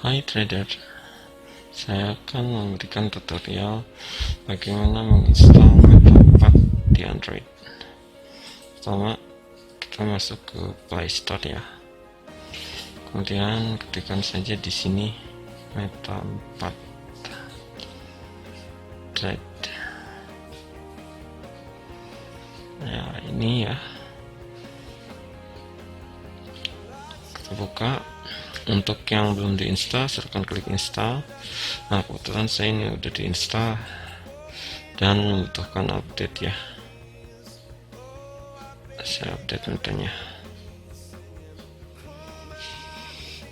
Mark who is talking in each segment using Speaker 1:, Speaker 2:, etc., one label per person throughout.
Speaker 1: Hai trader, saya akan memberikan tutorial bagaimana menginstal Metapad di Android. Pertama, kita masuk ke Play Store ya. Kemudian ketikkan saja di sini Metapad Trade. Ya, ini ya. Kita buka. Untuk yang belum diinstal, silahkan klik install. Nah, kebetulan saya ini udah diinstal dan membutuhkan update ya. Saya update metanya.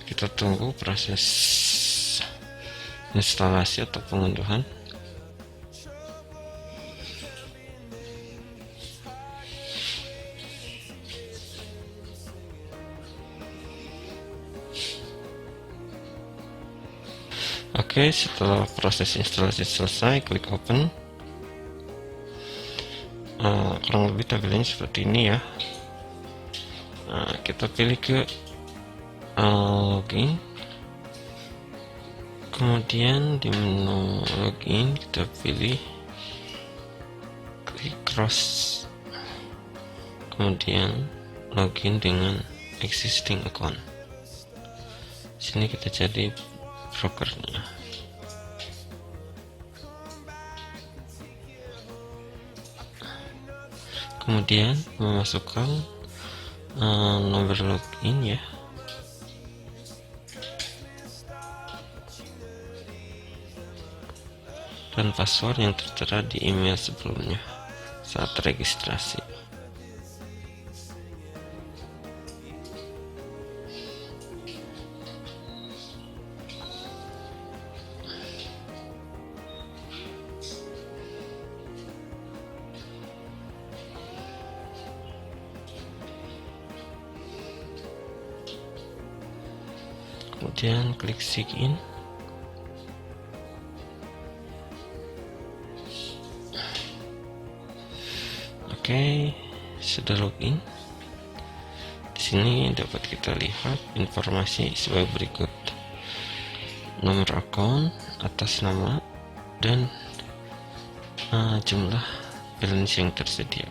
Speaker 1: Kita tunggu proses instalasi atau pengunduhan. Oke, setelah proses instalasi selesai, klik open. Kurang lebih tampilannya seperti ini ya. Kita pilih ke login, kemudian di menu login kita pilih klik cross, kemudian login dengan existing account. Sini kita jadi brokernya. Kemudian memasukkan nomor login ya, dan password yang tertera di email sebelumnya saat registrasi. Kemudian klik sign in. Oke, sudah login. Di sini dapat kita lihat informasi sebagai berikut: nomor akun, atas nama, dan jumlah balance yang tersedia.